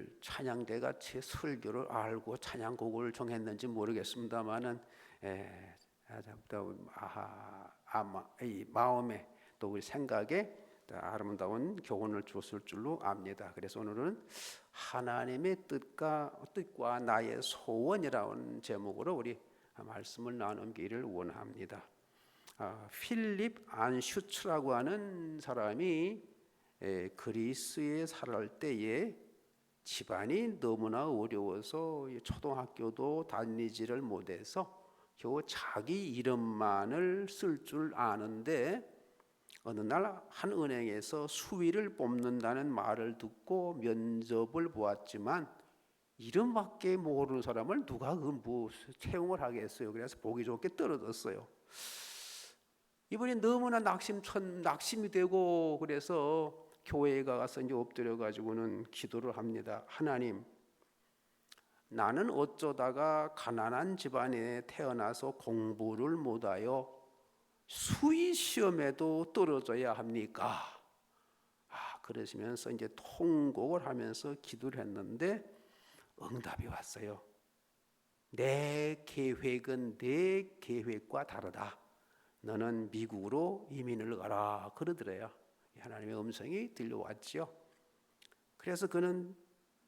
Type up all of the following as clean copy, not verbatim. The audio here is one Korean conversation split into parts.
오늘 찬양대가 제 설교를 알고 찬양곡을 정했는지 모르겠습니다만은 이 마음에 또 우리 생각에 아름다운 교훈을 줬을 줄로 압니다. 그래서 오늘은 하나님의 뜻과 나의 소원이라는 제목으로 우리 말씀을 나누기를 원합니다. 필립 안슈츠라고 하는 사람이 그리스에 살을 때에 집안이 너무나 어려워서 초등학교도 다니지를 못해서 겨우 자기 이름만을 쓸 줄 아는데 어느 날 한 은행에서 수위를 뽑는다는 말을 듣고 면접을 보았지만 이름밖에 모르는 사람을 누가 채용을 하겠어요. 그래서 보기 좋게 떨어졌어요. 이분이 너무나 낙심이 되고 그래서 교회에 가서 이제 엎드려 가지고는 기도를 합니다. 하나님, 나는 어쩌다가 가난한 집안에 태어나서 공부를 못하여 수의 시험에도 떨어져야 합니까? 그러시면서 이제 통곡을 하면서 기도를 했는데 응답이 왔어요. 내 계획은 내 계획과 다르다. 너는 미국으로 이민을 가라 그러더래요. 하나님의 음성이 들려왔지요. 그래서 그는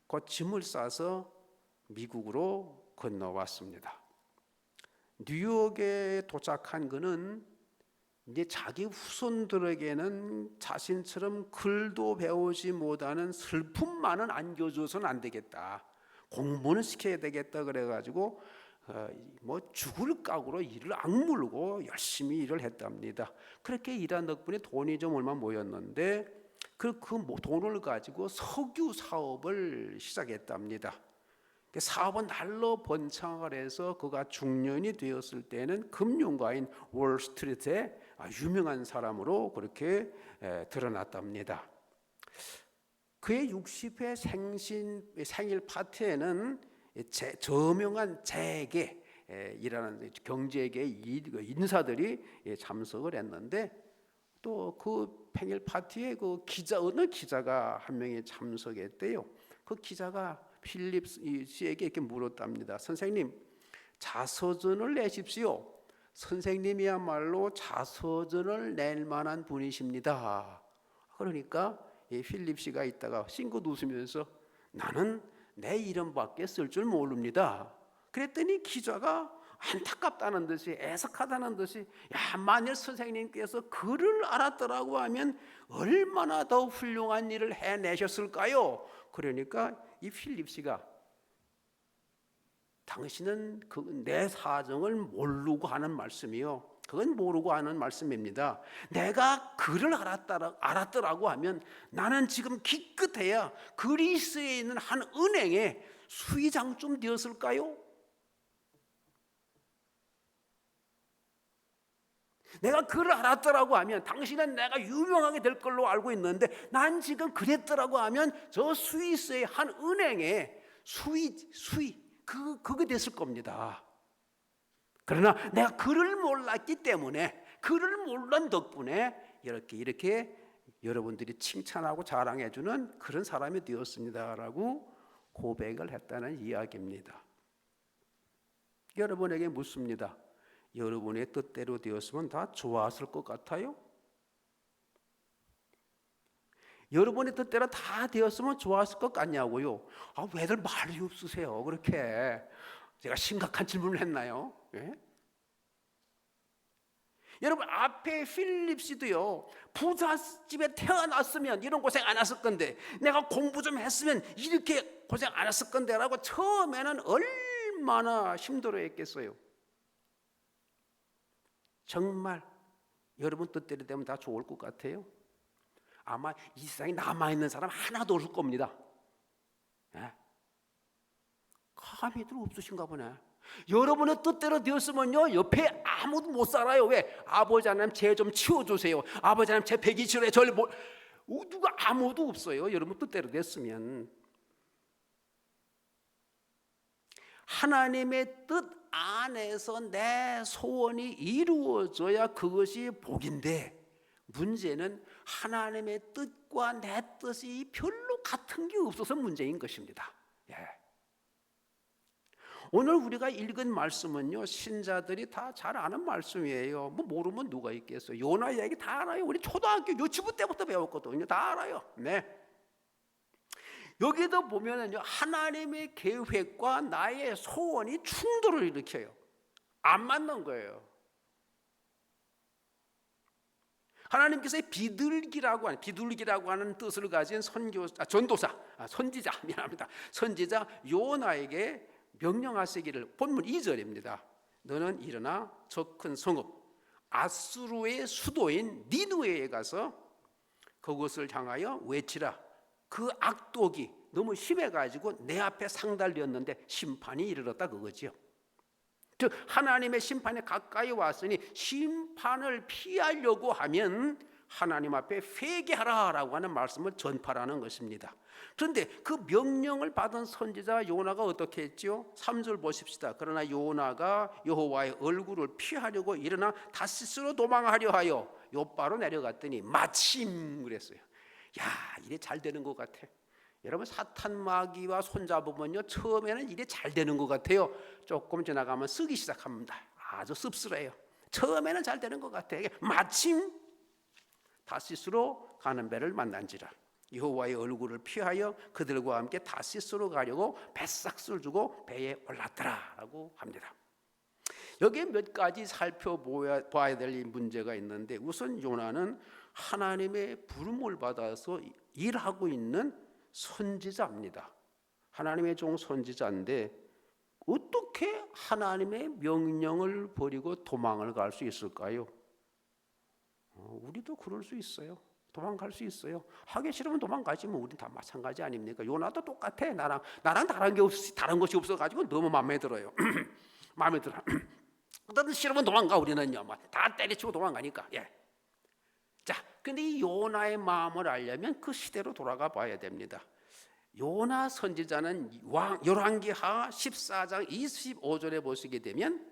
곧 짐을 싸서 미국으로 건너왔습니다. 뉴욕에 도착한 그는 이제 자기 후손들에게는 자신처럼 글도 배우지 못하는 슬픔만은 안겨줘서는 안 되겠다. 공부는 시켜야 되겠다 그래가지고 죽을 각오로 일을 악물고 열심히 일을 했답니다. 그렇게 일한 덕분에 돈이 좀 얼마 모였는데 그 돈을 가지고 석유 사업을 시작했답니다. 사업은 날로 번창을 해서 그가 중년이 되었을 때는 금융가인 월스트리트에 유명한 사람으로 그렇게 드러났답니다. 그의 60회 생일 파티에는 저명한 재계이라는 경제계 인사들이 참석을 했는데 또 그 생일 파티에 어느 기자가 한 명이 참석했대요. 그 기자가 필립 씨에게 이렇게 물었답니다. 선생님, 자서전을 내십시오. 선생님이야말로 자서전을 낼 만한 분이십니다. 그러니까 필립 씨가 있다가 싱긋 웃으면서 나는 내 이름밖에 쓸 줄 모릅니다. 그랬더니 기자가 안타깝다는 듯이 애석하다는 듯이 만일 선생님께서 글을 알았더라고 하면 얼마나 더 훌륭한 일을 해내셨을까요? 그러니까 이 필립 씨가 당신은 내 사정을 모르고 하는 말씀이요. 그건 모르고 하는 말씀입니다. 내가 글을 알았더라고 하면 나는 지금 기껏해야 그리스에 있는 한 은행의 수의장쯤 되었을까요? 내가 글을 알았더라고 하면 당신은 내가 유명하게 될 걸로 알고 있는데 난 지금 그랬더라고 하면 저 스위스의 한 은행의 그게 됐을 겁니다. 그러나 내가 글을 몰랐기 때문에 글을 몰란 덕분에 이렇게 여러분들이 칭찬하고 자랑해주는 그런 사람이 되었습니다라고 고백을 했다는 이야기입니다. 여러분에게 묻습니다. 여러분의 뜻대로 되었으면 다 좋았을 것 같아요? 여러분의 뜻대로 다 되었으면 좋았을 것 같냐고요? 왜들 말이 없으세요? 그렇게 제가 심각한 질문을 했나요? 예? 여러분 앞에 필립 씨도요 부잣집에 태어났으면 이런 고생 안 했을 건데 내가 공부 좀 했으면 이렇게 고생 안 했을 건데 라고 처음에는 얼마나 힘들어했겠어요. 정말 여러분 뜻대로 되면 다 좋을 것 같아요? 아마 이 세상에 남아있는 사람 하나도 없을 겁니다. 감히들 없으신가 보네. 여러분의 뜻대로 되었으면요 옆에 아무도 못 살아요. 왜? 아버지 하나님 쟤 좀 치워주세요. 아버지 하나님 쟤 배기 싫어요. 누가 아무도 없어요. 여러분 뜻대로 됐으면. 하나님의 뜻 안에서 내 소원이 이루어져야 그것이 복인데 문제는 하나님의 뜻과 내 뜻이 별로 같은 게 없어서 문제인 것입니다. 예. 오늘 우리가 읽은 말씀은요, 신자들이 다 잘 아는 말씀이에요. 뭐 모르면 누가 있겠어요. 요나 얘기 다 알아요. 우리 초등학교 유치부 때부터 배웠거든요. 다 알아요. 네. 여기도 보면은요, 하나님의 계획과 나의 소원이 충돌을 일으켜요. 안 맞는 거예요. 하나님께서 비둘기라고 하는 뜻을 가진 선지자 미안합니다. 선지자 요나에게 명령하시기를, 본문 2절입니다. 너는 일어나 저 큰 성읍 아수르의 수도인 니느웨에 가서 그것을 향하여 외치라. 그 악독이 너무 심해가지고 내 앞에 상달렸는데 심판이 이르렀다 그거지요. 즉 하나님의 심판에 가까이 왔으니 심판을 피하려고 하면 하나님 앞에 회개하라라고 하는 말씀을 전파라는 것입니다. 그런데 그 명령을 받은 선지자 요나가 어떻게 했죠? 3절 보십시다. 그러나 요나가 여호와의 얼굴을 피하려고 일어나 다시스로 도망하려 하여 욥바로 내려갔더니 마침 그랬어요. 야, 이래 잘 되는 것 같아. 여러분 사탄 마귀와 손잡으면요 처음에는 일이 잘 되는 것 같아요. 조금 지나가면 쓰기 시작합니다. 아주 씁쓸해요. 처음에는 잘 되는 것 같아요. 마침 다시스로 가는 배를 만난지라. 여호와의 얼굴을 피하여 그들과 함께 다시스로 가려고 뱃삭을 주고 배에 올랐더라라고 합니다. 여기에 몇 가지 살펴봐야 될 문제가 있는데, 우선 요나는 하나님의 부름을 받아서 일하고 있는 선지자입니다. 하나님의 종 선지자인데 어떻게 하나님의 명령을 버리고 도망을 갈 수 있을까요? 우리도 그럴 수 있어요. 도망갈 수 있어요. 하기 싫으면 도망가지 뭐. 우린 다 마찬가지 아닙니까? 요나도 똑같아. 나랑 다른 것이 없어가지고 너무 마음에 들어요. 마음에 들어. 어떤 싫으면 도망가. 우리는요, 다 때려치고 도망가니까. 예. 자, 근데 이 요나의 마음을 알려면 그 시대로 돌아가 봐야 됩니다. 요나 선지자는 열왕기하 14장 25절에 보시게 되면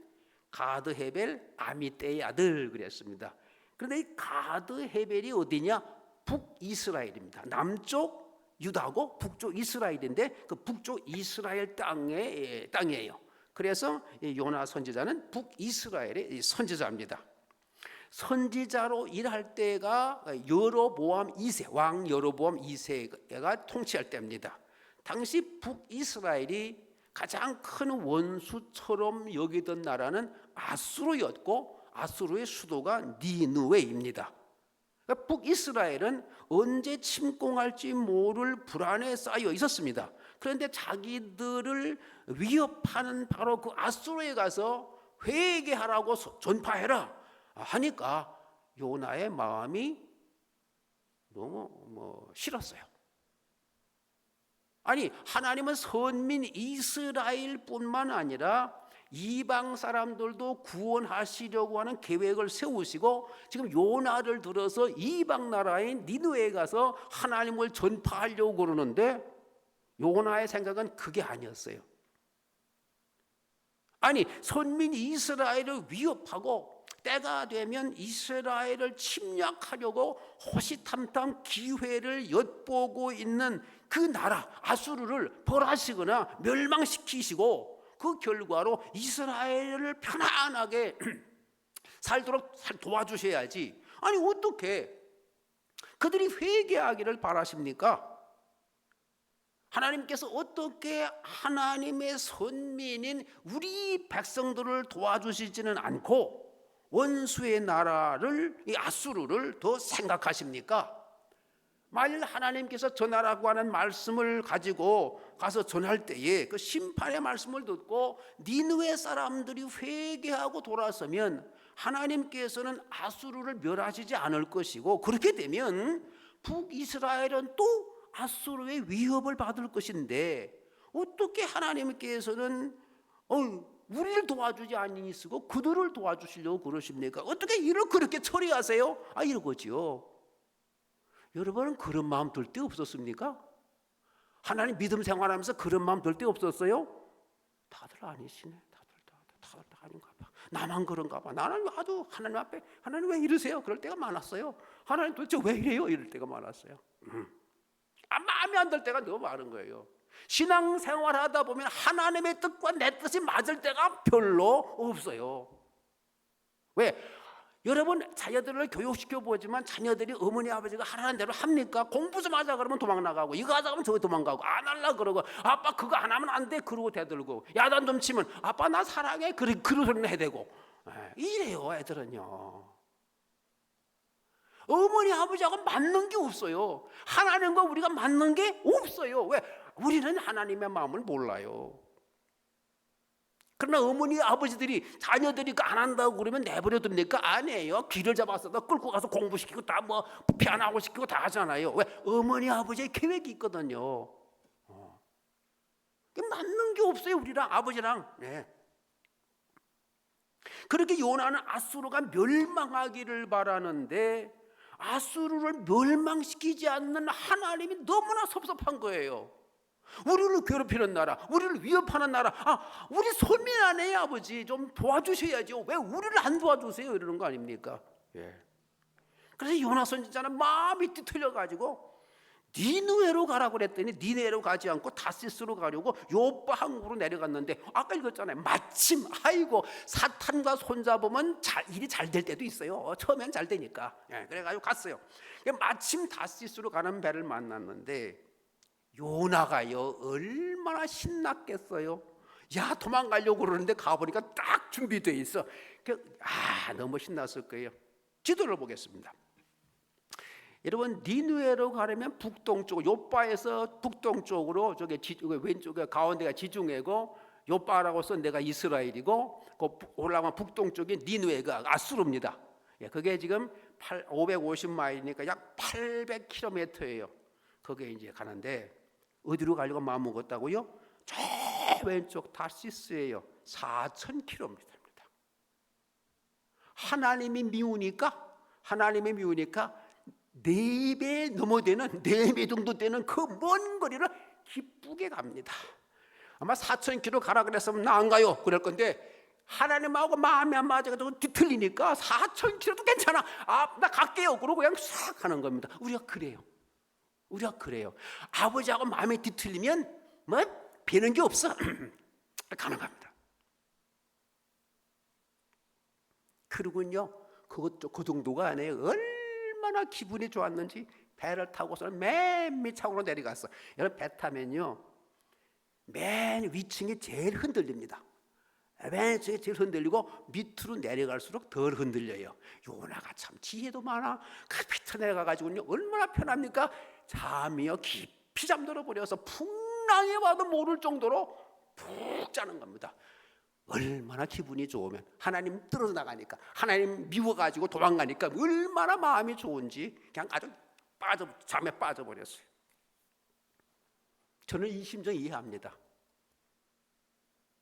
가드 헤벨 아미떼의 아들 그랬습니다. 그런데 이 가드 헤벨이 어디냐? 북이스라엘입니다. 남쪽 유다고 북쪽 이스라엘인데 그 북쪽 이스라엘 땅이에요. 그래서 요나 선지자는 북이스라엘의 선지자입니다. 선지자로 일할 때가 여로보암 2세, 왕 여로보암 2세가 통치할 때입니다. 당시 북이스라엘이 가장 큰 원수처럼 여기던 나라는 아수르였고 아수르의 수도가 니느웨입니다. 그러니까 북이스라엘은 언제 침공할지 모를 불안에 쌓여 있었습니다. 그런데 자기들을 위협하는 바로 그 아수르에 가서 회개하라고 전파해라 하니까 요나의 마음이 너무 싫었어요. 아니, 하나님은 선민 이스라엘뿐만 아니라 이방 사람들도 구원하시려고 하는 계획을 세우시고 지금 요나를 들어서 이방 나라인 니느웨에 가서 하나님을 전파하려고 그러는데 요나의 생각은 그게 아니었어요. 아니, 선민 이스라엘을 위협하고 때가 되면 이스라엘을 침략하려고 호시탐탐 기회를 엿보고 있는 그 나라 아수르를 벌하시거나 멸망시키시고 그 결과로 이스라엘을 편안하게 살도록 도와주셔야지. 아니, 어떻게 그들이 회개하기를 바라십니까? 하나님께서 어떻게 하나님의 선민인 우리 백성들을 도와주시지는 않고 원수의 나라를, 이 아수르를 더 생각하십니까? 만일 하나님께서 전하라고 하는 말씀을 가지고 가서 전할 때에 그 심판의 말씀을 듣고 니느웨 사람들이 회개하고 돌아서면 하나님께서는 아수르를 멸하시지 않을 것이고, 그렇게 되면 북이스라엘은 또 아수르의 위협을 받을 것인데 어떻게 하나님께서는 우리를 도와주지 아니시고 그들을 도와주시려고 그러십니까? 어떻게 일을 그렇게 처리하세요? 이러거지요. 여러분은 그런 마음 들 때 없었습니까? 하나님 믿음 생활하면서 그런 마음 들 때 없었어요? 다들 아니시네. 다들 아닌가 봐. 나만 그런가 봐. 나는 아주 하나님 앞에 하나님 왜 이러세요? 그럴 때가 많았어요. 하나님 도대체 왜 이래요? 이럴 때가 많았어요. 마음에 안 들 때가 너무 많은 거예요. 신앙생활 하다 보면 하나님의 뜻과 내 뜻이 맞을 때가 별로 없어요. 왜? 여러분 자녀들을 교육시켜 보지만 자녀들이 어머니 아버지가 하라는 대로 합니까? 공부 좀 하자 그러면 도망 나가고, 이거 하자 그러면 저기 도망가고, 안 하려 그러고, 아빠 그거 안 하면 안 돼 그러고 대들고, 야단 좀 치면 아빠 나 사랑해 그런 소리는 해대고, 이래요 애들은요. 어머니 아버지하고 맞는 게 없어요. 하나님과 우리가 맞는 게 없어요. 왜? 우리는 하나님의 마음을 몰라요. 그러나 어머니 아버지들이 자녀들이 안 한다고 그러면 내버려 둡니까? 아니에요. 길을 잡아서 끌고 가서 공부시키고 다 뭐 피아노 시키고 다 하잖아요. 왜? 어머니 아버지의 계획이 있거든요. 맞는 게 없어요. 우리랑 아버지랑. 네. 그렇게 요나는 아수르가 멸망하기를 바라는데 아수르를 멸망시키지 않는 하나님이 너무나 섭섭한 거예요. 우리를 괴롭히는 나라, 우리를 위협하는 나라, 우리 손민 아니에요. 아버지 좀 도와주셔야죠. 왜 우리를 안 도와주세요? 이러는 거 아닙니까? 예. 그래서 요나 선지자는 마음이 뒤틀려가지고 니느웨로 가라고 그랬더니 니느웨로 가지 않고 다시스로 가려고 요빠 항구로 내려갔는데, 아까 읽었잖아요. 마침 아이고 사탄과 손잡으면 일이 잘 될 때도 있어요. 처음엔 잘 되니까. 예, 그래가지고 갔어요. 마침 다시스로 가는 배를 만났는데 요나가요 얼마나 신났겠어요. 야 도망가려고 그러는데 가보니까 딱 준비되어 있어. 너무 신났을 거예요. 지도를 보겠습니다. 여러분 니느웨로 가려면 북동쪽, 요빠에서 북동쪽으로 저기 왼쪽에 가운데가 지중해고 요빠라고 써 내가 이스라엘이고, 그 올라가면 북동쪽이 니느웨가 아수르입니다. 그게 지금 550마일이니까 약 800km예요. 그게 이제 가는데 어디로 가려고 마음 먹었다고요? 저 왼쪽 다시스예요. 4000km입니다. 하나님이 미우니까 4배 넘어되는 4배 정도 되는 그 먼 거리를 기쁘게 갑니다. 아마 4000km 가라 그랬으면 나 안 가요 그럴 건데, 하나님하고 마음이 안 맞아가지고 뒤틀리니까 4000km도 괜찮아, 나 갈게요 그러고 그냥 싹 가는 겁니다. 우리가 그래요. 아버지하고 마음이 뒤틀리면 뭐 배는 게 없어. 가는 겁니다. 그러군요. 그 정도가 아니에요. 얼마나 기분이 좋았는지 배를 타고서는 맨 밑창으로 내려갔어. 여러분 배 타면요 맨 위층이 제일 흔들립니다. 맨 위층이 제일 흔들리고 밑으로 내려갈수록 덜 흔들려요. 요나가 참 지혜도 많아. 그 밑으로 내려가가지고요 얼마나 편합니까? 잠이요 깊이 잠들어 버려서 풍랑에 와도 모를 정도로 푹 자는 겁니다. 얼마나 기분이 좋으면, 하나님 떨어져 나가니까, 하나님 미워가지고 도망가니까 얼마나 마음이 좋은지 그냥 아주 잠에 빠져버렸어요. 저는 이 심정 이해합니다.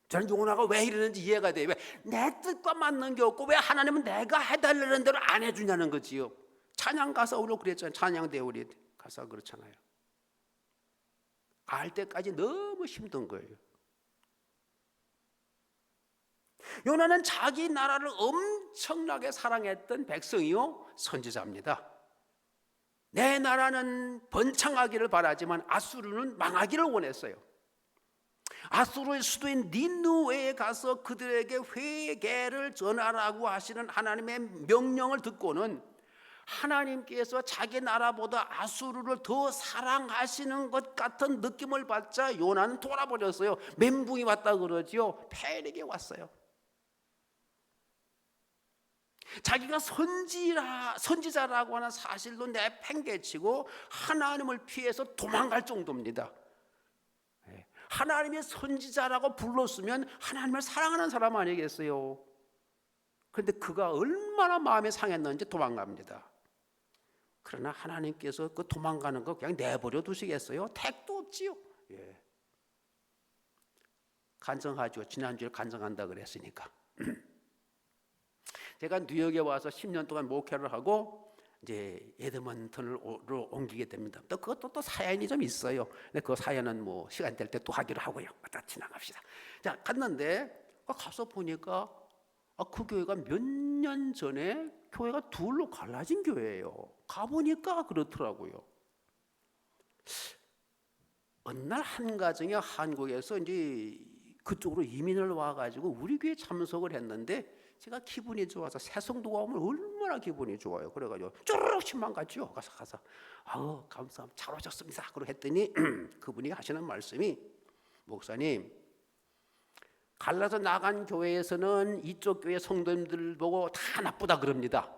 저는 요나가 왜 이러는지 이해가 돼요. 왜? 내 뜻과 맞는 게 없고 왜 하나님은 내가 해달라는 대로 안 해주냐는 거지요. 찬양 가사 오늘 그랬잖아요. 찬양 대우리 가사 그렇잖아요. 알 때까지 너무 힘든 거예요. 요나는 자기 나라를 엄청나게 사랑했던 백성이요 선지자입니다. 내 나라는 번창하기를 바라지만 아수르는 망하기를 원했어요. 아수르의 수도인 니느웨에 가서 그들에게 회개를 전하라고 하시는 하나님의 명령을 듣고는 하나님께서 자기 나라보다 아수르를 더 사랑하시는 것 같은 느낌을 받자 요나는 돌아버렸어요. 멘붕이 왔다 그러지요. 패닉이 왔어요. 자기가 선지자라고 하는 사실도 내팽개치고 하나님을 피해서 도망갈 정도입니다. 하나님의 선지자라고 불렀으면 하나님을 사랑하는 사람 아니겠어요? 그런데 그가 얼마나 마음이 상했는지 도망갑니다. 그러나 하나님께서 그 도망가는 거 그냥 내버려 두시겠어요? 택도 없지요. 간증하죠. 지난주에 간증한다 그랬으니까. 제가 뉴욕에 와서 10년 동안 목회를 하고 이제 에드먼턴으로 옮기게 됩니다. 또 그것도 또 사연이 좀 있어요. 근데 그 사연은 뭐 시간 될 때 또 하기로 하고요. 다 지나갑시다. 자, 갔는데 가서 보니까 그 교회가 몇 년 전에 교회가 둘로 갈라진 교회예요. 가보니까 그렇더라고요. 어느 날 한 가정이 한국에서 이제 그쪽으로 이민을 와가지고 우리 교회 참석을 했는데 제가 기분이 좋아서 새송도가 오면 얼마나 기분이 좋아요. 그래가지고 쪼르륵 신만 갔죠. 가서 아우 감사합니다. 잘 오셨습니다. 그러고 했더니 그분이 하시는 말씀이 목사님 갈라서 나간 교회에서는 이쪽 교회 성도님들 보고 다 나쁘다 그럽니다.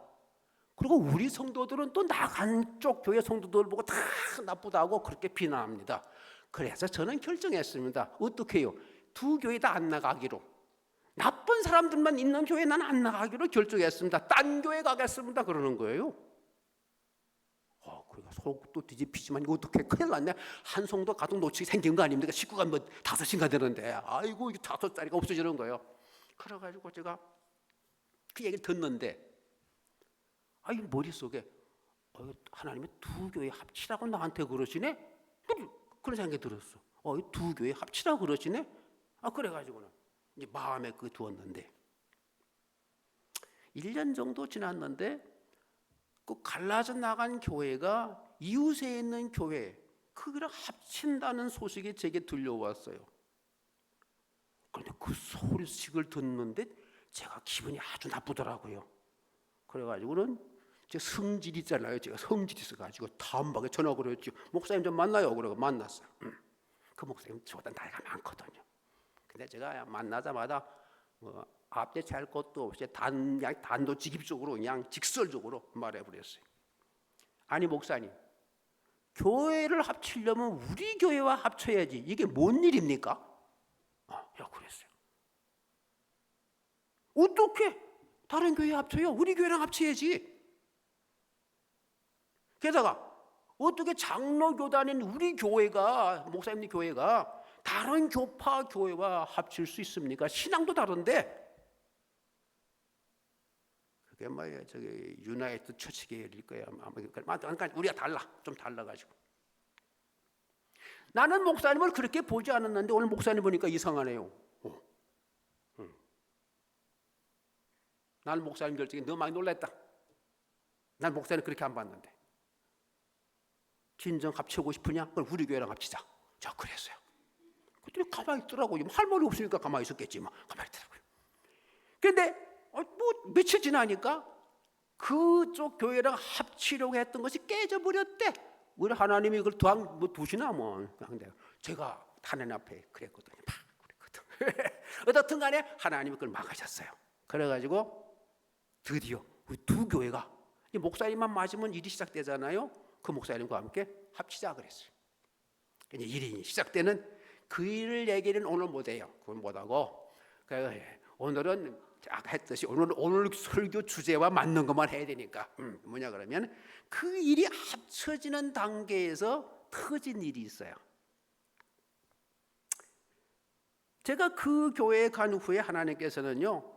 그리고 우리 성도들은 또 나간 쪽 교회 성도들 보고 다 나쁘다고 그렇게 비난합니다. 그래서 저는 결정했습니다. 어떻게 해요? 두 교회 다 안 나가기로. 나쁜 사람들만 있는 교회 난 안 나가기로 결정했습니다. 딴 교회 가겠습니다. 그러는 거예요. 그러니까 속도 뒤집히지만 이거 어떻게 큰일 났네. 한 성도 가족 놓치게 생긴 거 아닙니까? 식구가 뭐 5인가 되는데 아이고 이게 5자리가 없어지는 거예요. 그래가지고 제가 그 얘기를 듣는데 이 머릿속에 하나님이 두 교회 합치라고 나한테 그러시네? 그런 생각이 들었어. 두 교회 합치라고 그러시네? 그래가지고는 이제 마음에 두었는데 1년 정도 지났는데 그 갈라져 나간 교회가 이웃에 있는 교회 그거를 합친다는 소식이 제게 들려왔어요. 그런데 그 소식을 듣는데 제가 기분이 아주 나쁘더라고요. 그래가지고는 제 성질이 있잖아요. 제가 성질이 있어가지고 다음박에 전화 걸었죠. 목사님 좀 만나요. 그러고 만났어요. 그 목사님 저보다 나이가 많거든요. 근데 제가 만나자마자 앞뒤 잘 것도 없이 단도직입적으로 그냥 직설적으로 말해버렸어요. 아니 목사님, 교회를 합치려면 우리 교회와 합쳐야지 이게 뭔 일입니까? 그랬어요. 어떻게 다른 교회 합쳐요? 우리 교회랑 합쳐야지. 게다가 어떻게 장로교단인 우리 교회가 목사님 교회가 다른 교파 교회와 합칠 수 있습니까? 신앙도 다른데. 그게 뭐예요? 저기 유나이티드 처치계일 거야. 그러니까 우리가 좀 달라가지고. 나는 목사님을 그렇게 보지 않았는데 오늘 목사님 보니까 이상하네요. 나는 목사님 결정에 너무 많이 놀랐다. 난 목사님 그렇게 안 봤는데. 진정 합치고 싶으냐? 그럼 우리 교회랑 합치자. 저 그랬어요. 그랬더니 가만히 있더라고요. 할 말이 없으니까 가만히 있었겠지만 가만히 있더라고요. 그런데 뭐 며칠 지나니까 그쪽 교회랑 합치려고 했던 것이 깨져버렸대. 우리 하나님이 그걸 두시나 뭐. 근데 제가 하나님 앞에 그랬거든요. 어떻든 간에 하나님이 그걸 막으셨어요. 그래가지고 드디어 우리 두 교회가 목사님만 맞으면 일이 시작되잖아요. 그 목사님과 함께 합치자 그랬어요. 일이 시작되는 그 일을 얘기는 오늘 못해요. 그건 못하고 오늘은 아까 했듯이 오늘 설교 주제와 맞는 것만 해야 되니까 뭐냐 그러면 그 일이 합쳐지는 단계에서 터진 일이 있어요. 제가 그 교회에 간 후에 하나님께서는요,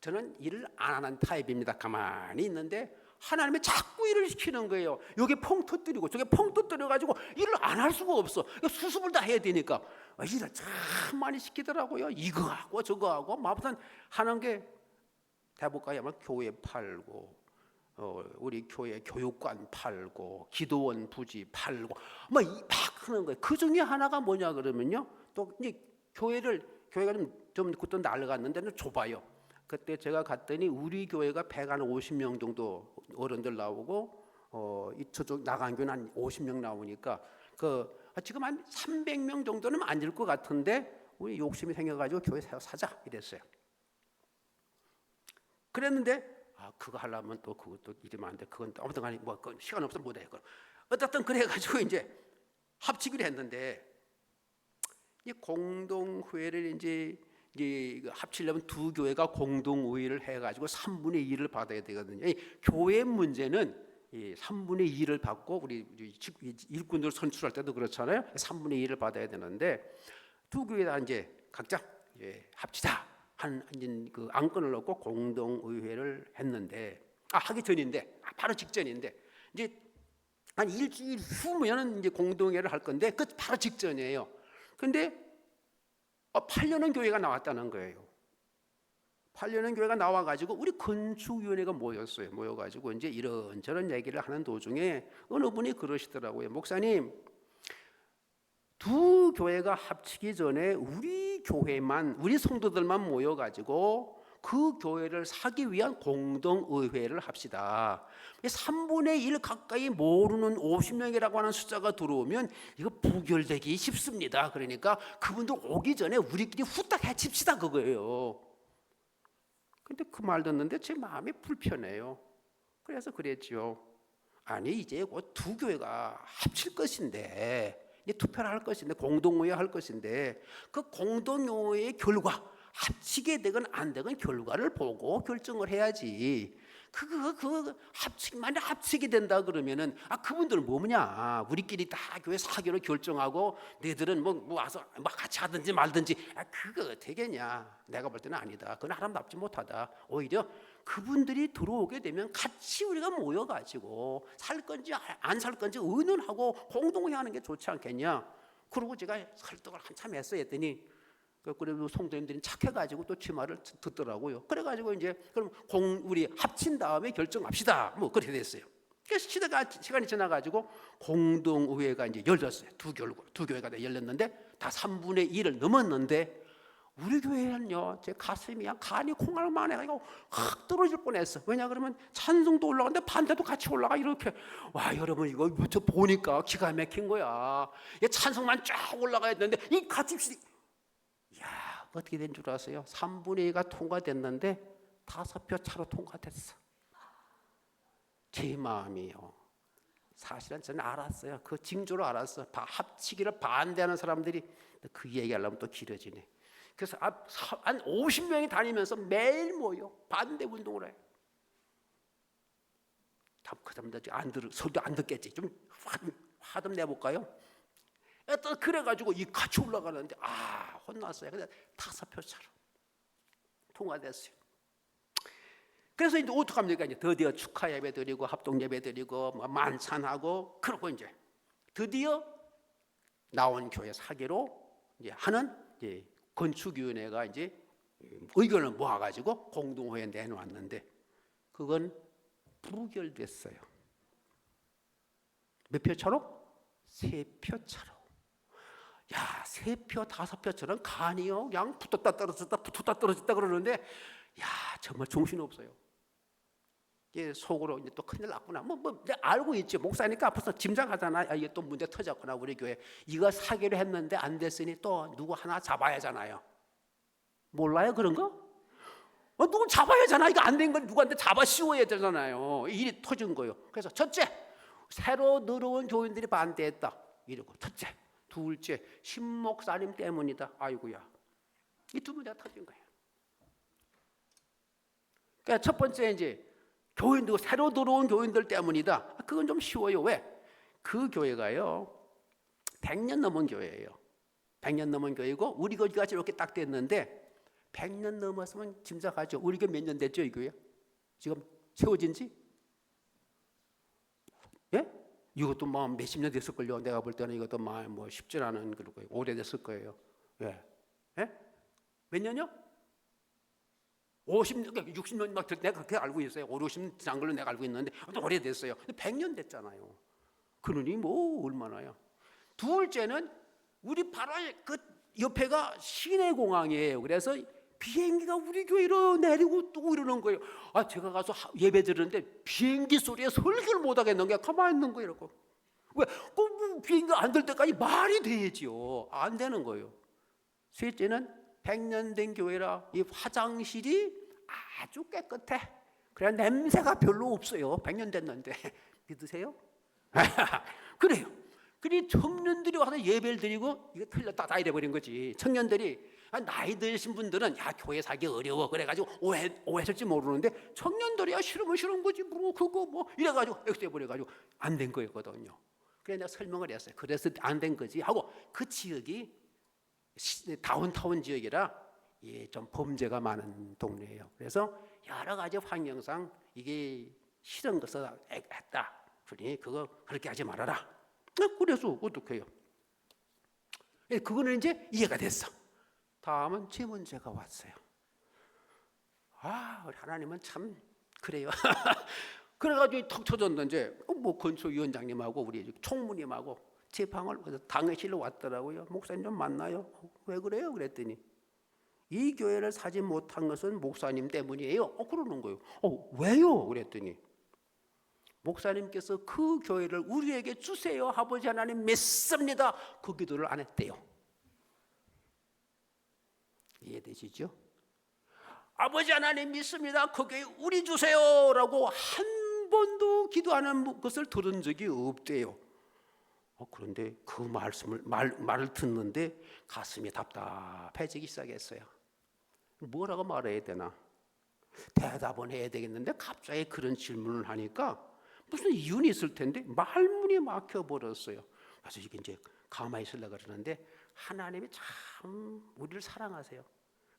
저는 일을 안 하는 타입입니다. 가만히 있는데 하나님이 자꾸 일을 시키는 거예요. 여기 펑 터뜨리고 저기 펑 터뜨려가지고 일을 안 할 수가 없어. 수습을 다 해야 되니까 일을 참 많이 시키더라고요. 이거 하고 저거 하고 아무튼 하는 게 대북가에 아마 교회 팔고 우리 교회 교육관 팔고 기도원 부지 팔고 막 하는 거예요. 그 중에 하나가 뭐냐 그러면요, 또 이제 교회가 좀 그때 날아갔는데 좁아요. 그때 제가 갔더니 우리 교회가 150명 정도 어른들 나오고 저쪽 나간 교회는 한 50명 나오니까 지금 한 300명 정도는 앉을 것 같은데 우리 욕심이 생겨가지고 교회 사자 이랬어요. 그랬는데 그거 하려면 또 그것도 일이 많은데 그건 아무튼 간에 뭐 시간 없으면 못해. 어쨌든 그래가지고 이제 합치기로 했는데 이 공동회를 이제 합치려면 두 교회가 공동의의를 해가지고 3분의 2를 받아야 되거든요. 교회 문제는 3분의 2를 받고 우리 일꾼들 선출할 때도 그렇잖아요. 3분의 2를 받아야 되는데 두 교회 다 이제 각자 합치자 한 그 안건을 넣고 공동의회를 했는데 하기 전인데 바로 직전인데 이제 한 일주일 후면은 이제 공동회를 할 건데 그 바로 직전이에요. 근데 8년은 교회가 나왔다는 거예요. 8년은 교회가 나와가지고 우리 건축위원회가 모여가지고 이제 이런저런 얘기를 하는 도중에 어느 분이 그러시더라고요. 목사님, 두 교회가 합치기 전에 우리 교회만, 우리 성도들만 모여가지고 그 교회를 사기 위한 공동의회를 합시다. 3분의 1 가까이 모르는 50명이라고 하는 숫자가 들어오면 이거 부결되기 쉽습니다. 그러니까 그분들 오기 전에 우리끼리 후딱 해칩시다 그거예요. 근데 그 말 듣는데 제 마음이 불편해요. 그래서 그랬죠. 아니 이제 곧 두 교회가 합칠 것인데, 이제 투표를 할 것인데, 공동의회 할 것인데, 그 공동의회의 결과, 합치게 되건 안 되건 결과를 보고 결정을 해야지. 만약 합치게 된다 그러면은 그분들은 뭐냐, 우리끼리 다 교회 사기로 결정하고 너희들은 뭐 와서 같이 하든지 말든지, 그거 되겠냐? 내가 볼 때는 아니다. 그건 아름답지 못하다. 오히려 그분들이 들어오게 되면 같이 우리가 모여가지고 살 건지 안 살 건지 의논하고 공동회의 하는 게 좋지 않겠냐? 그리고 제가 설득을 한참 했더니 그래도 성도님들이 착해가지고 또 제 말을 듣더라고요. 그래가지고 이제 그럼 우리 합친 다음에 결정합시다. 뭐 그렇게 됐어요. 그래서 시간이 지나가지고 공동의회가 이제 열렸어요. 두 교회가 다 열렸는데 다 3분의 1을 넘었는데 우리 교회는요, 제 가슴이 그냥 간이 콩알만 해가지고 확 떨어질 뻔했어. 왜냐 그러면 찬송도 올라가는데 반대도 같이 올라가. 이렇게 와 여러분 이거 저 보니까 기가 막힌 거야. 찬송만 쫙 올라가야 되는데 이 같이 야, 어떻게 된 줄 아세요? 3분의 2가 통과됐는데 5표 차로 통과됐어. 제 마음이요. 사실은 저는 알았어요. 그 징조로 알았어. 합치기를 반대하는 사람들이 그 얘기하려면 또 길어지네. 그래서 한 50명이 다니면서 매일 모여 반대 운동을 해. 그 사람들 소리도 안 듣겠지. 좀 화 좀 내볼까요? 또 그래가지고 이 같이 올라가는데 혼났어요. 근데 5표 차로 통과됐어요. 그래서 이제 어떡합니까? 이제 드디어 축하 예배 드리고 합동 예배 드리고 만찬하고, 그러고 이제 드디어 나온 교회 사기로 이제 하는 이제 건축위원회가 이제 의견을 모아가지고 공동회의에 내놓았는데 그건 부결됐어요. 몇 표 차로? 3표 차로. 야, 3표, 5표처럼 간이요, 그냥 붙었다 떨어졌다 그러는데, 야, 정말 정신없어요. 속으로 이제 또 큰일 났구나. 내가 알고 있지. 목사니까 앞에서 짐작하잖아. 이게 또 문제 터졌구나, 우리 교회. 이거 사기로 했는데 안 됐으니 또 누구 하나 잡아야 하잖아요. 몰라요, 그런 거? 누구 잡아야 하잖아. 이거 안 된 걸 누구한테 잡아 씌워야 되잖아요. 일이 터진 거예요. 그래서 첫째, 새로 들어온 교인들이 반대했다. 이러고, 첫째. 둘째, 신목사님 때문이다. 아이고야. 이 두 문제가 터진 거예요. 그러니까 첫 번째 이제 교인들, 새로 들어온 교인들 때문이다. 그건 좀 쉬워요. 왜? 그 교회가요 100년 넘은 교회예요. 100년 넘은 교회고 우리 교회가 이렇게 딱 됐는데 100년 넘었으면 짐작하죠. 우리 교회 몇 년 됐죠, 이 교회? 지금 세워진 지? 예? 이것도 몇십 년 됐을걸요. 내가 볼 때는 이것도 쉽지 않은 그런 거예요. 오래됐을 거예요. 예? 예? 몇 년이요? 50년, 60년 막 내가 그렇게 알고 있어요. 50년 지난 걸로 내가 알고 있는데 오래됐어요. 100년 됐잖아요. 그러니 얼마나요? 둘째는 우리 바로 그 옆에가 시내공항이에요. 그래서 비행기가 우리 교회로 내리고 또 이러는 거예요. 제가 가서 예배 드리는데 비행기 소리에 설교를 못 하겠는 게 가만히 있는 거예요. 이러고. 왜? 비행기가 안 될 때까지 말이 돼야지요. 안 되는 거예요. 셋째는 100년 된 교회라 이 화장실이 아주 깨끗해. 그래 냄새가 별로 없어요. 100년 됐는데 믿으세요? 그래요. 그리 청년들이 와서 예배를 드리고 이거 틀렸다 다 이래버린 거지. 청년들이 나이 드신 분들은 교회 살기 어려워 그래가지고 오해했을지 모르는데 청년들이야 싫으면 싫은 거지 그거 이래가지고 엑스해버려가지고 안 된 거였거든요. 그래서 내가 설명을 했어요. 그래서 안 된 거지 하고 그 지역이 다운타운 지역이라 좀 범죄가 많은 동네예요. 그래서 여러 가지 환경상 이게 싫은 것을 했다. 그러니 그거 그렇게 하지 말아라. 그래서 어떻게 해요? 그거는 이제 이해가 됐어. 다음은 제 문제가 왔어요. 우리 하나님은 참 그래요. 그래가지고 턱 터졌는데 건축위원장님하고 우리 총무님하고 제 방을 당회실로 왔더라고요. 목사님 좀 만나요. 왜 그래요? 그랬더니 이 교회를 사지 못한 것은 목사님 때문이에요. 그러는 거예요. 왜요? 그랬더니 목사님께서 그 교회를 우리에게 주세요. 아버지 하나님 믿습니다. 그 기도를 안 했대요. 이해되시죠? 아버지 하나님 믿습니다. 그 교회 우리 주세요라고 한 번도 기도하는 것을 들은 적이 없대요. 그런데 그 말을 듣는데 가슴이 답답해지기 시작했어요. 뭐라고 말해야 되나? 대답은 해야 되겠는데 갑자기 그런 질문을 하니까 무슨 이유는 있을 텐데 말문이 막혀버렸어요. 그래서 이게 이제 가만히 있으려고 그러는데 하나님이 참 우리를 사랑하세요.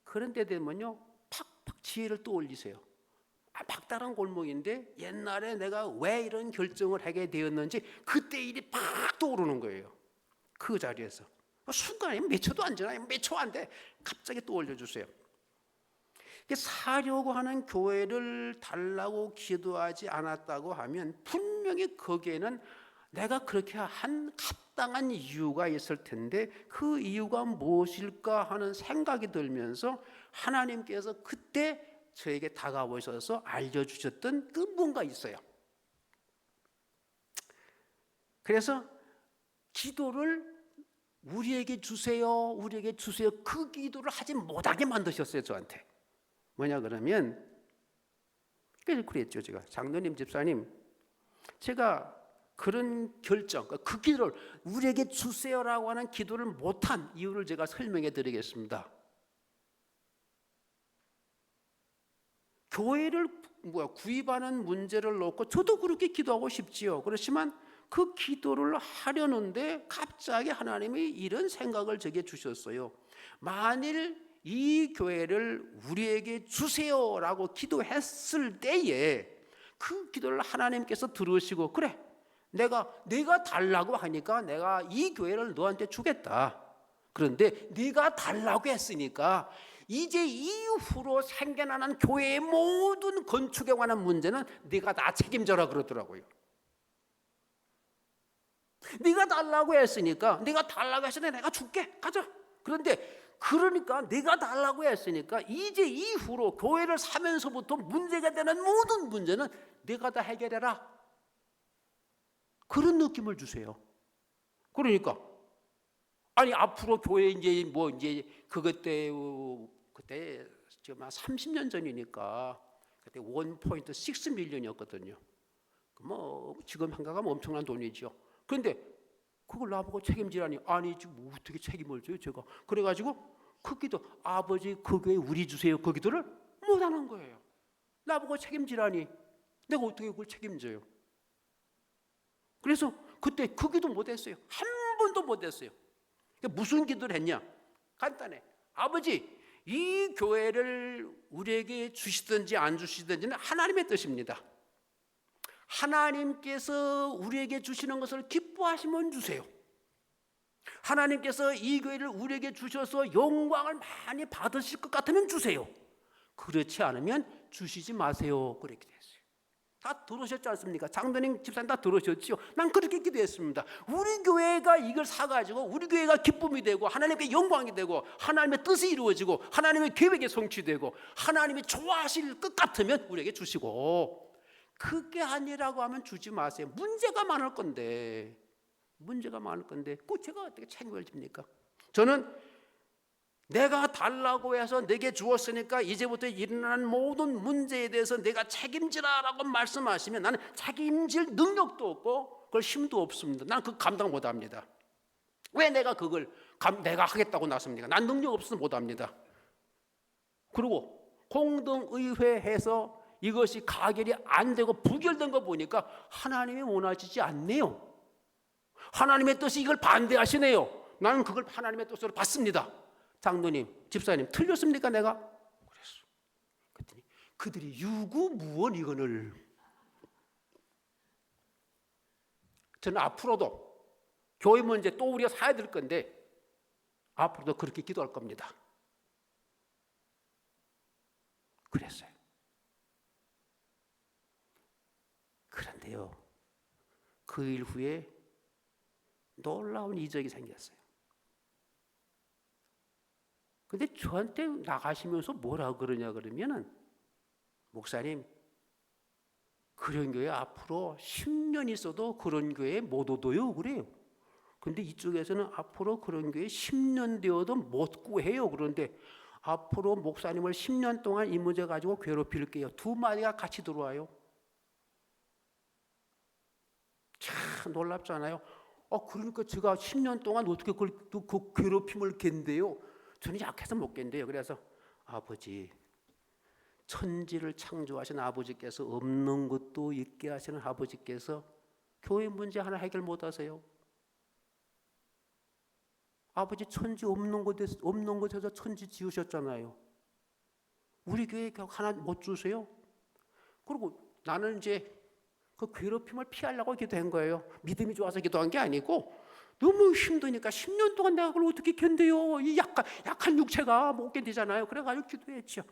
그런 때 되면요 팍팍 지혜를 떠올리세요. 막다른 골목인데 옛날에 내가 왜 이런 결정을 하게 되었는지 그때 일이 팍 떠오르는 거예요. 그 자리에서 순간에 몇 초도 안 지나요. 몇 초 안 돼. 갑자기 떠올려 주세요. 사려고 하는 교회를 달라고 기도하지 않았다고 하면 분명히 거기에는 내가 그렇게 한 합당한 이유가 있을 텐데 그 이유가 무엇일까 하는 생각이 들면서 하나님께서 그때 저에게 다가오셔서 알려주셨던 그 뭔가 있어요. 그래서 기도를 우리에게 주세요, 우리에게 주세요 그 기도를 하지 못하게 만드셨어요. 저한테. 뭐냐 그러면 그랬죠. 제가 장로님 집사님 제가 그런 결정 그 기도를 우리에게 주세요라고 하는 기도를 못한 이유를 제가 설명해 드리겠습니다. 교회를 구입하는 문제를 놓고 저도 그렇게 기도하고 싶지요. 그렇지만 그 기도를 하려는데 갑자기 하나님이 이런 생각을 제게 주셨어요. 만일 이 교회를 우리에게 주세요라고 기도했을 때에 그 기도를 하나님께서 들으시고 그래 내가 달라고 하니까 내가 이 교회를 너한테 주겠다. 그런데 네가 달라고 했으니까 이제 이후로 생겨나는 교회의 모든 건축에 관한 문제는 네가 다 책임져라 그러더라고요. 네가 달라고 했으니까 내가 줄게 가자. 그런데 그러니까 네가 달라고 했으니까 이제 이후로 교회를 사면서부터 문제가 되는 모든 문제는 네가 다 해결해라. 그런 느낌을 주세요. 그러니까 아니 앞으로 교회 이제 그때 지금 한 30년 전이니까 그때 1.6 밀리언이었거든요. 지금 생각하면 엄청난 돈이죠. 그런데 그걸 나보고 책임지라니 아니 지금 어떻게 책임을 져요 제가. 그래가지고 그 기도 아버지 그 교회 우리 주세요 그 기도를 못하는 거예요. 나보고 책임지라니 내가 어떻게 그걸 책임져요. 그래서 그때 그 기도 못했어요. 한 번도 못했어요. 무슨 기도를 했냐 간단해. 아버지 이 교회를 우리에게 주시든지 안 주시든지는 하나님의 뜻입니다. 하나님께서 우리에게 주시는 것을 기뻐하시면 주세요. 하나님께서 이 교회를 우리에게 주셔서 영광을 많이 받으실 것 같으면 주세요. 그렇지 않으면 주시지 마세요. 그렇게 됐어요. 다 들으셨지 않습니까? 장로님 집사님 다 들으셨죠? 난 그렇게 기도했습니다. 우리 교회가 이걸 사가지고 우리 교회가 기쁨이 되고 하나님께 영광이 되고 하나님의 뜻이 이루어지고 하나님의 계획이 성취되고 하나님이 좋아하실 것 같으면 우리에게 주시고 그게 아니라고 하면 주지 마세요. 문제가 많을 건데 그 제가 어떻게 책임을 집니까? 저는 내가 달라고 해서 내게 주었으니까 이제부터 일어나는 모든 문제에 대해서 내가 책임지라라고 말씀하시면 나는 책임질 능력도 없고 그걸 힘도 없습니다. 난 그 감당 못합니다. 왜 내가 그걸 내가 하겠다고 나섭니까? 난 능력 없어서 못합니다. 그리고 공동의회에서 이것이 가결이 안 되고 부결된 거 보니까 하나님이 원하시지 않네요. 하나님의 뜻이 이걸 반대하시네요. 나는 그걸 하나님의 뜻으로 받습니다. 장로님, 집사님 틀렸습니까 내가? 그랬어. 그랬더니 그들이 유구무원 이거를 저는 앞으로도 교회 문제 또 우리가 사야 될 건데 앞으로도 그렇게 기도할 겁니다. 그랬어요. 그런데요 그 일 후에 놀라운 이적이 생겼어요. 근데 저한테 나가시면서 뭐라 그러냐 그러면은, 목사님, 그런 교회 앞으로 10년 있어도 그런 교회에 못 오도요 그래요. 근데 이쪽에서는 앞으로 그런 교회 10년 되어도 못 구해요. 그런데 앞으로 목사님을 10년 동안 이 문제 가지고 괴롭힐게요. 두 마디가 같이 들어와요. 참 놀랍잖아요. 그러니까 제가 10년 동안 어떻게 그 괴롭힘을 견뎌요? 저는 약해서 못 견뎌요. 그래서 아버지, 천지를 창조하신 아버지께서 없는 것도 있게 하시는 아버지께서 교회 문제 하나 해결 못 하세요? 아버지 천지 없는 곳에서 천지 지으셨잖아요. 우리 교회 하나 못 주세요? 그리고 나는 이제 그 괴롭힘을 피하려고 기도한 거예요. 믿음이 좋아서 기도한 게 아니고 너무 힘드니까 10년 동안 내가 그걸 어떻게 견뎌요? 이 약한 육체가 못 견디잖아요. 그래가지고 기도했죠.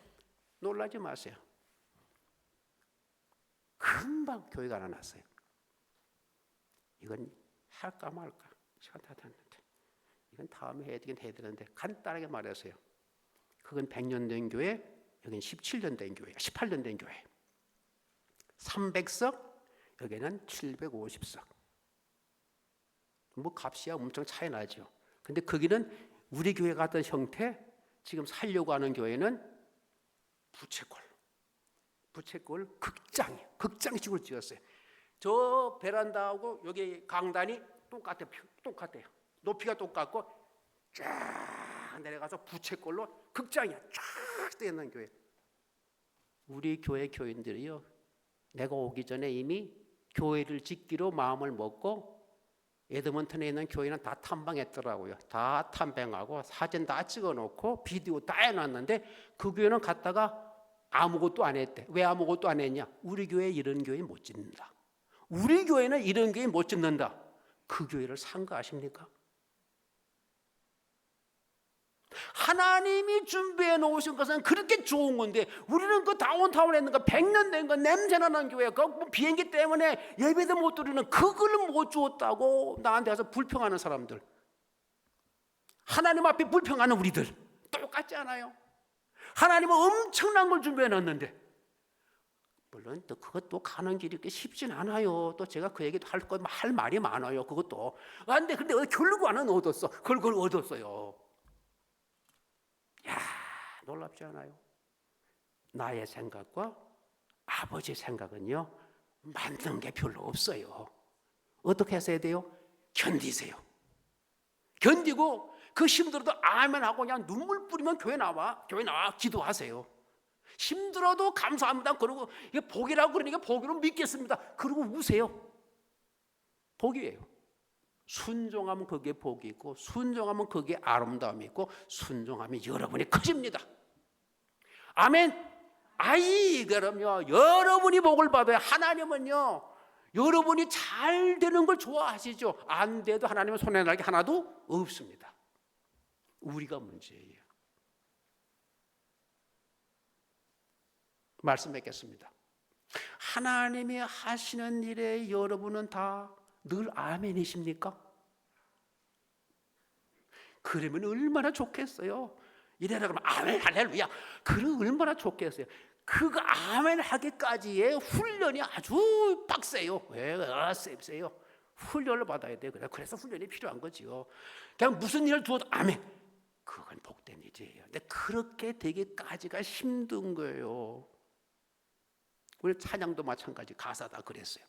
놀라지 마세요. 금방 교회가 하나 났어요. 이건 할까 말까 시간 다 됐는데 이건 다음에 해야 되는데 간단하게 말해서요. 그건 100년 된 교회, 여기는 17년 된 교회, 18년 된 교회. 300석, 여기는 750석. 뭐 값이 엄청 차이 나죠. 근데 거기는 우리 교회 같은 형태, 지금 살려고 하는 교회는 부채꼴 극장식으로 지었어요. 저 베란다하고 여기 강단이 똑같아요. 높이가 똑같고 쫙 내려가서 부채꼴로 극장이야. 쫙 되어 있는 교회. 우리 교회 교인들이요, 내가 오기 전에 이미 교회를 짓기로 마음을 먹고 에드먼턴에 있는 교회는 다 탐방했더라고요. 다 탐방하고 사진 다 찍어놓고 비디오 다 해놨는데 그 교회는 갔다가 아무것도 안 했대. 왜 아무것도 안 했냐? 우리 교회 이런 교회 못 짓는다. 우리 교회는 이런 교회 못 짓는다. 그 교회를 산 거 아십니까? 하나님이 준비해 놓으신 것은 그렇게 좋은 건데 우리는 그 다운타운에 있는 거 100년 된 거 냄새나는 교회, 그 비행기 때문에 예배도 못 드리는 그걸 못 주었다고 나한테 와서 불평하는 사람들, 하나님 앞에 불평하는 우리들 똑같지 않아요? 하나님은 엄청난 걸 준비해 놨는데, 물론 또 그것도 가는 길이 그렇게 쉽진 않아요. 또 제가 그 얘기도 할 말이 많아요. 그것도. 근데 결과는 얻었어. 그걸 얻었어요. 야, 놀랍지 않아요? 나의 생각과 아버지 생각은요, 맞는 게 별로 없어요. 어떻게 했어야 돼요? 견디세요. 견디고 그 힘들어도 아멘하고 그냥 눈물 뿌리면 교회 나와 기도하세요. 힘들어도 감사합니다. 그러고 이게 복이라고 그러니까 복으로 믿겠습니다. 그러고 우세요. 복이에요. 순종하면 그게 복이 있고, 순종하면 그게 아름다움이 있고, 순종하면 여러분이 커집니다. 아멘. 그럼요, 여러분이 복을 받아요. 하나님은요, 여러분이 잘 되는 걸 좋아하시죠. 안 돼도 하나님은 손에 날 게 하나도 없습니다. 우리가 문제예요. 말씀 맺겠습니다. 하나님이 하시는 일에 여러분은 다 늘 아멘이십니까? 그러면 얼마나 좋겠어요. 이래라 그러면 아멘 할렐루야, 그럼 얼마나 좋겠어요. 그거 아멘 하기까지의 훈련이 아주 빡세요. 왜? 세요. 훈련을 받아야 돼요. 그래서 훈련이 필요한 거지요. 그냥 무슨 일을 주어도 아멘, 그건 복된 일이에요. 근데 그렇게 되기까지가 힘든 거예요. 우리 찬양도 마찬가지, 가사 다 그랬어요.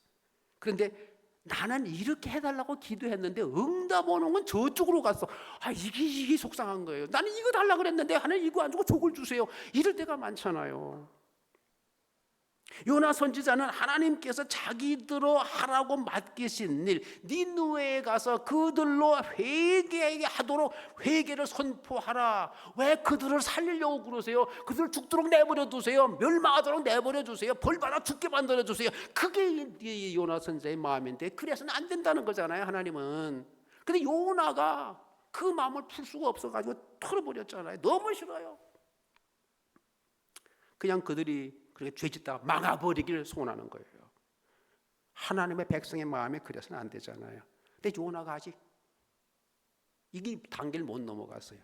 그런데 나는 이렇게 해달라고 기도했는데 응답 오는 건 저쪽으로 갔어. 이게 속상한 거예요. 나는 이거 달라고 그랬는데 하나님 이거 안 주고 저걸 주세요. 이럴 때가 많잖아요. 요나 선지자는 하나님께서 자기들로 하라고 맡기신 일, 니느웨에 가서 그들로 회개하도록 회개를 선포하라. 왜 그들을 살리려고 그러세요? 그들을 죽도록 내버려 두세요. 멸망하도록 내버려 두세요. 벌받아 죽게 만들어 주세요. 그게 요나 선지자의 마음인데, 그래서는 안 된다는 거잖아요, 하나님은. 근데 요나가 그 마음을 풀 수가 없어가지고 털어버렸잖아요. 너무 싫어요. 그냥 그들이 그렇게 죄짓다가 막아버리기를 소원하는 거예요. 하나님의 백성의 마음이 그래서는 안 되잖아요. 근데 요나가 하지. 이게 단계를 못 넘어갔어요.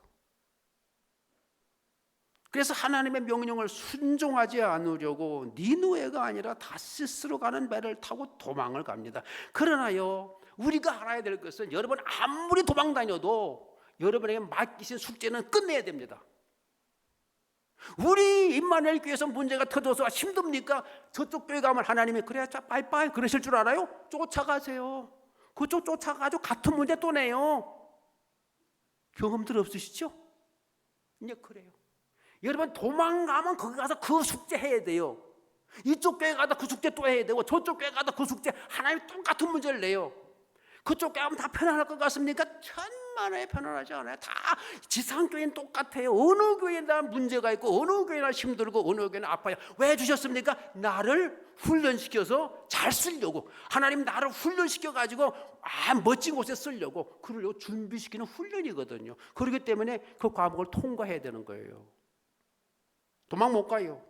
그래서 하나님의 명령을 순종하지 않으려고 니누에가 아니라 다시스로 가는 배를 타고 도망을 갑니다. 그러나요, 우리가 알아야 될 것은 여러분 아무리 도망 다녀도 여러분에게 맡기신 숙제는 끝내야 됩니다. 우리 임마누엘 교회에서 문제가 터져서 힘듭니까? 저쪽 교회 가면 하나님이 그래 자 빠이빠이 그러실 줄 알아요? 쫓아가세요. 그쪽 쫓아가지고 같은 문제 또 내요. 경험들 없으시죠? 이제 그래요. 여러분 도망가면 거기 가서 그 숙제 해야 돼요. 이쪽 교회 가다 그 숙제 또 해야 되고 저쪽 교회 가다 그 숙제 하나님이 똑같은 문제를 내요. 그쪽 교회 가면 다 편안할 것 같습니까? 천만에 편안하지 않아요. 다 지상교회는 똑같아요. 어느 교회나 문제가 있고 어느 교회나 힘들고 어느 교회나 아파요. 왜 주셨습니까? 나를 훈련시켜서 잘 쓰려고. 하나님 나를 훈련시켜가지고 멋진 곳에 쓰려고. 그러려고 준비시키는 훈련이거든요. 그렇기 때문에 그 과목을 통과해야 되는 거예요. 도망 못 가요.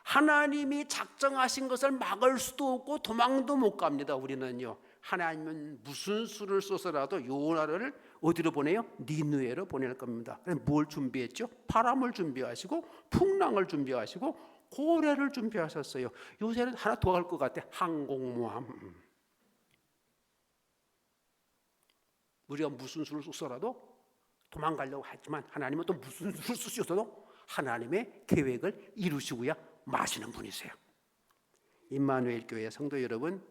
하나님이 작정하신 것을 막을 수도 없고 도망도 못 갑니다. 우리는요. 하나님은 무슨 수를 써서라도 요나를 어디로 보내요? 니느웨로 보낼 겁니다. 뭘 준비했죠? 바람을 준비하시고 풍랑을 준비하시고 고래를 준비하셨어요. 요새는 하나 더 할 것 같아. 항공모함. 우리가 무슨 수를 써서라도 도망가려고 하지만 하나님은 또 무슨 수를 쓰셔도 하나님의 계획을 이루시고야 마시는 분이세요. 임마누엘 교회 성도 여러분,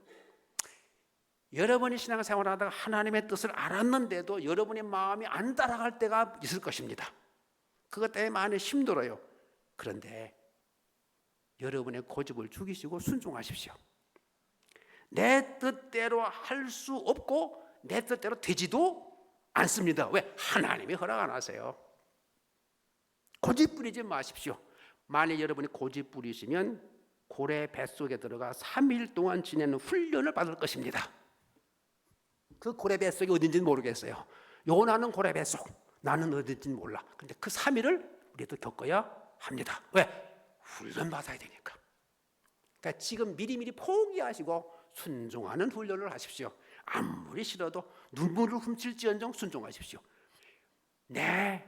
여러분이 신앙생활을 하다가 하나님의 뜻을 알았는데도 여러분의 마음이 안 따라갈 때가 있을 것입니다. 그것 때문에 많이 힘들어요. 그런데 여러분의 고집을 죽이시고 순종하십시오. 내 뜻대로 할 수 없고 내 뜻대로 되지도 않습니다. 왜? 하나님이 허락 안 하세요. 고집 부리지 마십시오. 만약 여러분이 고집 부리시면 고래 뱃속에 들어가 3일 동안 지내는 훈련을 받을 것입니다. 그 고래 뱃속이 어딘지는 모르겠어요. 요나는 고래 뱃속, 나는 어딘지는 몰라. 근데 그 3일을 우리도 겪어야 합니다. 왜? 훈련 받아야 되니까. 그러니까 지금 미리미리 포기하시고 순종하는 훈련을 하십시오. 아무리 싫어도 눈물을 훔칠지언정 순종하십시오. 내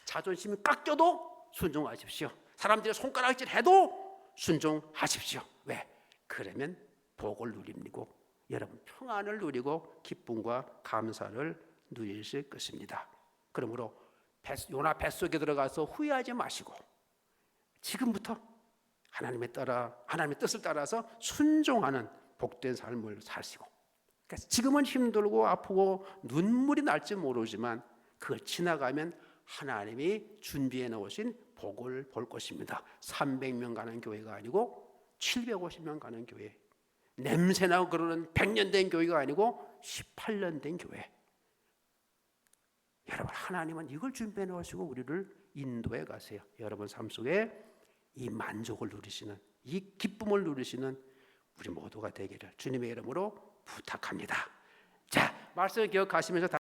자존심이 깎여도 순종하십시오. 사람들이 손가락질 해도 순종하십시오. 왜? 그러면 복을 누리고 여러분 평안을 누리고 기쁨과 감사를 누리실 것입니다. 그러므로 요나 뱃속에 들어가서 후회하지 마시고 지금부터 하나님의 뜻을 따라서 순종하는 복된 삶을 사시고, 그러니까 지금은 힘들고 아프고 눈물이 날지 모르지만 그걸 지나가면 하나님이 준비해 놓으신 복을 볼 것입니다. 300명 가는 교회가 아니고 750명 가는 교회, 냄새나고 그러는 100년 된 교회가 아니고 18년 된 교회. 여러분 하나님은 이걸 준비해 놓으시고 우리를 인도해 가세요. 여러분 삶 속에 이 만족을 누리시는, 이 기쁨을 누리시는 우리 모두가 되기를 주님의 이름으로 부탁합니다. 자, 말씀을 기억하시면서